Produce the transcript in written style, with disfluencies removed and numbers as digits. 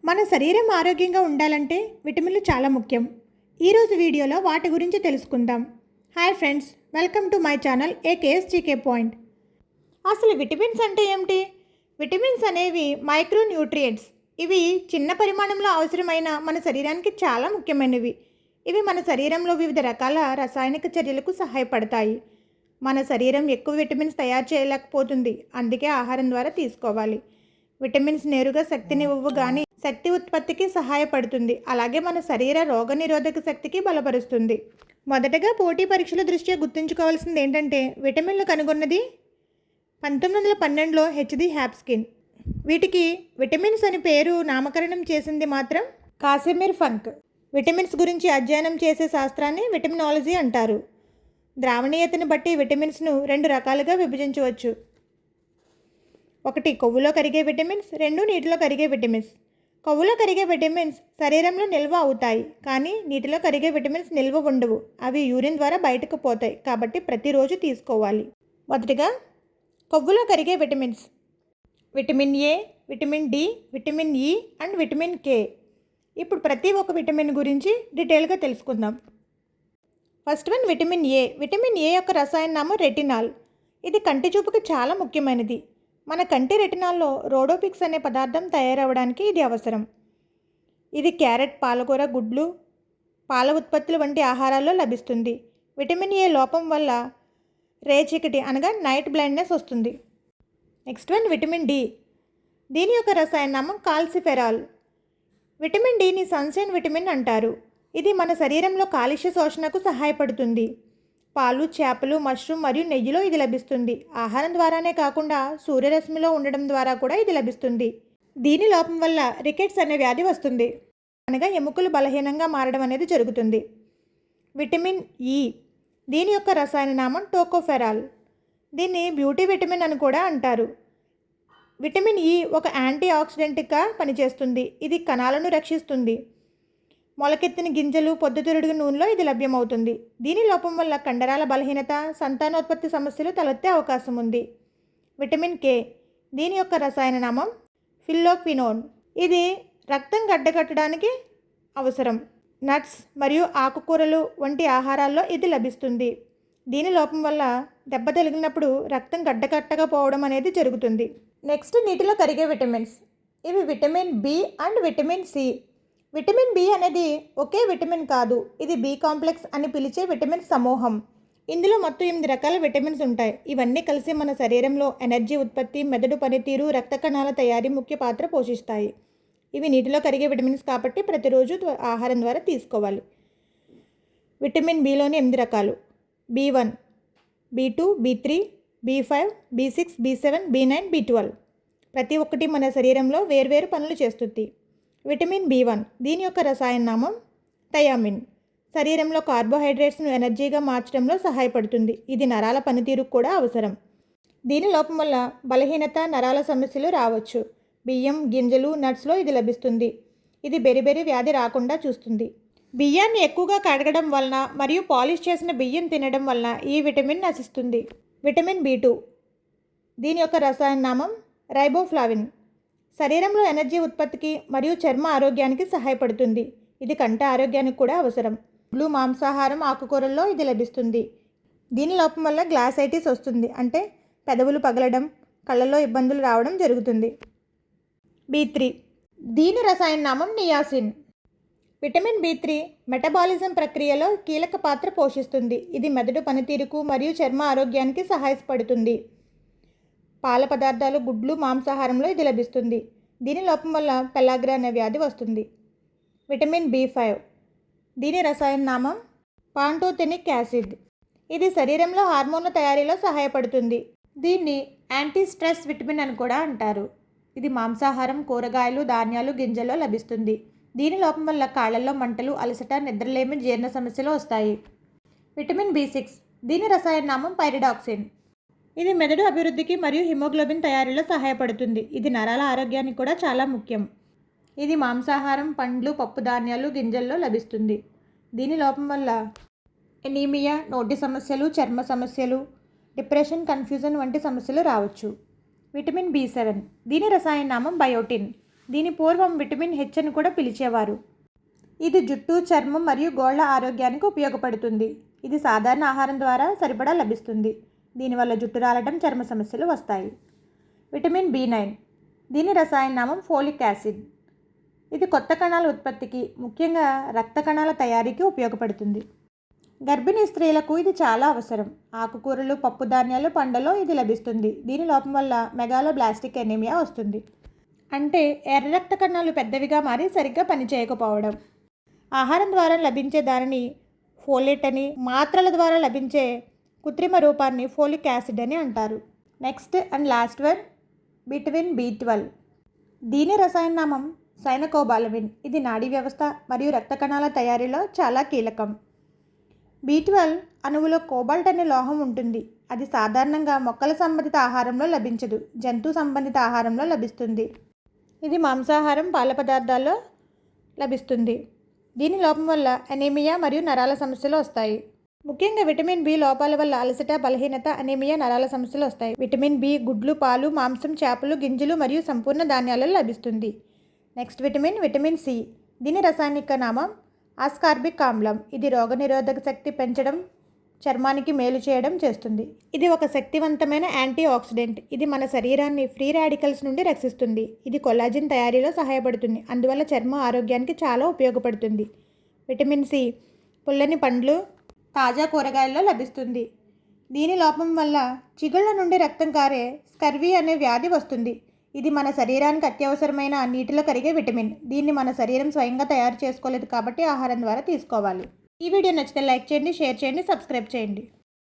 మన శరీరం ఆరోగ్యంగా ఉండాలంటే విటమిన్లు చాలా ముఖ్యం. ఈరోజు వీడియోలో వాటి గురించి తెలుసుకుందాం. Hi friends, welcome to my channel AKSGK point. అసలు విటమిన్స్ అంటే ఏమిటి? విటమిన్స్ అనేవి మైక్రో న్యూట్రియంట్స్. ఇవి చిన్న పరిమాణంలో అవసరమైన మన శరీరానికి చాలా ముఖ్యమైనవి. ఇవి మన శరీరంలో వివిధ రకాల రసాయనిక చర్యలకు సహాయపడతాయి. మన శరీరం ఎక్కువ విటమిన్స్ తయారు చేయలేకపోతుంది, అందుకే ఆహారం ద్వారా తీసుకోవాలి. విటమిన్స్ నేరుగా శక్తిని ఇవ్వవు కానీ శక్తి ఉత్పత్తికి సహాయపడుతుంది. అలాగే మన శరీర రోగనిరోధక శక్తికి బలపరుస్తుంది. మొదటగా పోటీ పరీక్షల దృష్ట్యా గుర్తుంచుకోవాల్సింది ఏంటంటే విటమిన్లు కనుగొన్నది 1912లో హెచ్డి హ్యాప్కిన్. వీటికి విటమిన్స్ అని పేరు నామకరణం చేసింది మాత్రం కాసిమిర్ ఫంక్. విటమిన్స్ గురించి అధ్యయనం చేసే శాస్త్రాన్ని విటమినాలజీ అంటారు. ద్రావణీయతను బట్టి విటమిన్స్ను 2 రకాలుగా విభజించవచ్చు. ఒకటి కొవ్వులో కరిగే విటమిన్స్, 2 నీటిలో కరిగే విటమిన్స్. కొవ్వులో కరిగే విటమిన్స్ శరీరంలో నిల్వ అవుతాయి, కానీ నీటిలో కరిగే విటమిన్స్ నిల్వ ఉండవు. అవి యూరిన్ ద్వారా బయటకు పోతాయి, కాబట్టి ప్రతిరోజు తీసుకోవాలి. మొదటిగా కొవ్వులో కరిగే vitamins: vitamin A, vitamin D, vitamin E and vitamin K. ఇప్పుడు ప్రతి ఒక్క విటమిన్ గురించి డీటెయిల్గా తెలుసుకుందాం. First one vitamin A. Vitamin A యొక్క రసాయన నామం రెటినాల్. ఇది కంటి చూపుకు చాలా ముఖ్యమైనది. మన కంటి రెటినాల్లో రోడోపిక్స్ అనే పదార్థం తయారవడానికి ఇది అవసరం. ఇది క్యారెట్, పాలకూర, గుడ్లు, పాల ఉత్పత్తులు వంటి ఆహారాల్లో లభిస్తుంది. విటమిన్ ఏ లోపం వల్ల రేచీకటి అనగా నైట్ బ్లైండ్నెస్ వస్తుంది. Next one vitamin D. దీని యొక్క రసాయన నామం కాల్సిఫెరాల్. విటమిన్ డిని సన్షైన్ విటమిన్ అంటారు. ఇది మన శరీరంలో కాలుష్య శోషణకు సహాయపడుతుంది. పాలు, చేపలు, మష్రూమ్ మరియు నెయ్యిలో ఇది లభిస్తుంది. ఆహారం ద్వారానే కాకుండా సూర్యరశ్మిలో ఉండడం ద్వారా కూడా ఇది లభిస్తుంది. దీని లోపం వల్ల రికెట్స్ అనే వ్యాధి వస్తుంది, అనగా ఎముకలు బలహీనంగా మారడం అనేది జరుగుతుంది. Vitamin E. దీని యొక్క రసాయన నామం టోకోఫెరాల్. దీన్ని బ్యూటీ విటమిన్ అని కూడా అంటారు. విటమిన్ ఇ ఒక యాంటీ ఆక్సిడెంట్గా పనిచేస్తుంది. ఇది కణాలను రక్షిస్తుంది. మొలకెత్తిన గింజలు, పొద్దుతిరుగుడు నూనెలో ఇది లభ్యమవుతుంది. దీని లోపం వల్ల కండరాల బలహీనత, సంతానోత్పత్తి సమస్యలు తలెత్తే అవకాశం ఉంది. Vitamin K. దీని యొక్క రసాయన నామం ఫిల్లోక్వినోన్. ఇది రక్తం గడ్డకట్టడానికి అవసరం. నట్స్ మరియు ఆకుకూరలు వంటి ఆహారాల్లో ఇది లభిస్తుంది. దీని లోపం వల్ల దెబ్బ తగిలినప్పుడు రక్తం గడ్డకట్టకపోవడం అనేది జరుగుతుంది. నెక్స్ట్ నీటిలో కరిగే విటమిన్స్. ఇవి vitamin B and vitamin C. Vitamin B అనేది ఒకే విటమిన్ కాదు, ఇది బి కాంప్లెక్స్ అని పిలిచే విటమిన్ సమూహం. ఇందులో మొత్తం 8 రకాల విటమిన్స్ ఉంటాయి. ఇవన్నీ కలిసి మన శరీరంలో ఎనర్జీ ఉత్పత్తి, మెదడు పనితీరు, రక్త కణాల తయారీ ముఖ్య పాత్ర పోషిస్తాయి. ఇవి నీటిలో కరిగే విటమిన్స్ కాబట్టి ప్రతిరోజు ఆహారం ద్వారా తీసుకోవాలి. విటమిన్ బిలోని 8 రకాలు: బి1, బి2, బి3, బి5, బి6, బి7, బి9, బి12. ప్రతి ఒక్కటి మన శరీరంలో వేర్వేరు పనులు చేస్తుంది. విటమిన్ బి1. దీని యొక్క రసాయన నామం థయామిన్. శరీరంలో కార్బోహైడ్రేట్స్ను ఎనర్జీగా మార్చడంలో సహాయపడుతుంది. ఇది నరాల పనితీరుకు కూడా అవసరం. దీని లోపం వల్ల బలహీనత, నరాల సమస్యలు రావచ్చు. బియ్యం, గింజలు, నట్స్లో ఇది లభిస్తుంది. ఇది బెరిబెరి వ్యాధి రాకుండా చూస్తుంది. బియ్యాన్ని ఎక్కువగా కడగడం వలన మరియు పాలిష్ చేసిన బియ్యం తినడం వలన ఈ విటమిన్ నశిస్తుంది. విటమిన్ బి2. దీని యొక్క రసాయన నామం రైబోఫ్లావిన్. శరీరంలో ఎనర్జీ ఉత్పత్తికి మరియు చర్మ ఆరోగ్యానికి సహాయపడుతుంది. ఇది కంటి ఆరోగ్యానికి కూడా అవసరం. బ్లూ మాంసాహారం, ఆకుకూరల్లో ఇది లభిస్తుంది. దీని లోపం వల్ల గ్లాసైటిస్ వస్తుంది, అంటే పెదవులు పగలడం, కళ్ళల్లో ఇబ్బందులు రావడం జరుగుతుంది. బి3. దీని రసాయన నామం నియాసిన్. విటమిన్ బి3 మెటబాలిజం ప్రక్రియలో కీలక పాత్ర పోషిస్తుంది. ఇది మెదడు పనితీరుకు మరియు చర్మ ఆరోగ్యానికి సహాయపడుతుంది. పాల పదార్థాలు, గుడ్లు, మాంసాహారంలో ఇది లభిస్తుంది. దీని లోపం వల్ల పెలాగ్రా అనే వ్యాధి వస్తుంది. విటమిన్ బి5. దీని రసాయన నామం పాంటోథెనిక్ యాసిడ్. ఇది శరీరంలో హార్మోన్ల తయారీలో సహాయపడుతుంది. దీన్ని యాంటీ స్ట్రెస్ విటమిన్ అని కూడా అంటారు. ఇది మాంసాహారం, కూరగాయలు, ధాన్యాలు, గింజల్లో లభిస్తుంది. దీని లోపం వల్ల కాళ్ళల్లో మంటలు, అలసట, నిద్రలేమి, జీర్ణ సమస్యలు వస్తాయి. Vitamin B6. దీని రసాయన నామం పైరిడాక్సిన్. ఇది మెదడు అభివృద్ధికి మరియు హిమోగ్లోబిన్ తయారీలో సహాయపడుతుంది. ఇది నరాల ఆరోగ్యానికి కూడా చాలా ముఖ్యం. ఇది మాంసాహారం, పండ్లు, పప్పు ధాన్యాలు, గింజల్లో లభిస్తుంది. దీని లోపం వల్ల ఎనీమియా, నోటి సమస్యలు, చర్మ సమస్యలు, డిప్రెషన్, కన్ఫ్యూజన్ వంటి సమస్యలు రావచ్చు. విటమిన్ బి7. దీని రసాయన నామం బయోటిన్. దీని పూర్వం విటమిన్ హెచ్ అని కూడా పిలిచేవారు. ఇది జుట్టు, చర్మం మరియు గోళ్ల ఆరోగ్యానికి ఉపయోగపడుతుంది. ఇది సాధారణ ఆహారం ద్వారా సరిపడా లభిస్తుంది. దీనివల్ల జుట్టు రాలటం, చర్మ సమస్యలు వస్తాయి. విటమిన్ B9, దీని రసాయన నామం ఫోలిక్ యాసిడ్. ఇది కొత్త కణాల ఉత్పత్తికి, ముఖ్యంగా రక్త కణాల తయారీకి ఉపయోగపడుతుంది. గర్భిణీ స్త్రీలకు ఇది చాలా అవసరం. ఆకుకూరలు, పప్పు ధాన్యాలు, పండ్లలో ఇది లభిస్తుంది. దీని లోపం వల్ల మెగాలోబ్లాస్టిక్ ఎనీమియా వస్తుంది. అంటే ఎర్ర రక్త కణాలు పెద్దవిగా మారి సరిగ్గా పనిచేయకపోవడం. ఆహారం ద్వారా లభించే దానిని ఫోలేట్ అని, మాత్రల ద్వారా లభించే కృత్రిమ రూపాన్ని ఫోలిక్ యాసిడ్ అని అంటారు. Next and last one, vitamin B12. దీని రసాయన నామం సైనకోబాలమిన్. ఇది నాడీ వ్యవస్థ మరియు రక్త కణాల తయారీలో చాలా కీలకం. B12 అణువులో కోబాల్ట్ అనే లోహం ఉంటుంది. అది సాధారణంగా మొక్కల సంబంధిత ఆహారంలో లభించదు, జంతు సంబంధిత ఆహారంలో లభిస్తుంది. ఇది మాంసాహారం, పాల పదార్థాల్లో లభిస్తుంది. దీని లోపం వల్ల అనీమియా మరియు నరాల సమస్యలు వస్తాయి. ముఖ్యంగా విటమిన్ B లోపాల వల్ల అలసట, బలహీనత, అనీమియా, నరాల సమస్యలు వస్తాయి. విటమిన్ B గుడ్లు, పాలు, మాంసం, చేపలు, గింజలు మరియు సంపూర్ణ ధాన్యాలలో లభిస్తుంది. Next vitamin C. దీని రసాయనిక నామం ఆస్కార్బిక్ ఆమ్లం. ఇది రోగనిరోధక శక్తి పెంచడం, చర్మానికి మేలు చేయడం చేస్తుంది. ఇది ఒక శక్తివంతమైన యాంటీ ఆక్సిడెంట్. ఇది మన శరీరాన్ని ఫ్రీ రాడికల్స్ నుండి రక్షిస్తుంది. ఇది కొల్లాజిన్ తయారీలో సహాయపడుతుంది. అందువల్ల చర్మ ఆరోగ్యానికి చాలా ఉపయోగపడుతుంది. విటమిన్ C పుల్లని పండ్లు, తాజా కూరగాయల్లో లభిస్తుంది. దీని లోపం వల్ల చిగుళ్ళ నుండి రక్తం కారే స్కర్వీ అనే వ్యాధి వస్తుంది. ఇది మన శరీరానికి అత్యవసరమైన నీటిలో కరిగే విటమిన్. దీన్ని మన శరీరం స్వయంగా తయారు చేసుకోలేదు కాబట్టి ఆహారం ద్వారా తీసుకోవాలి. ఈ వీడియో నచ్చితే లైక్ చేయండి, షేర్ చేయండి, సబ్స్క్రైబ్ చేయండి.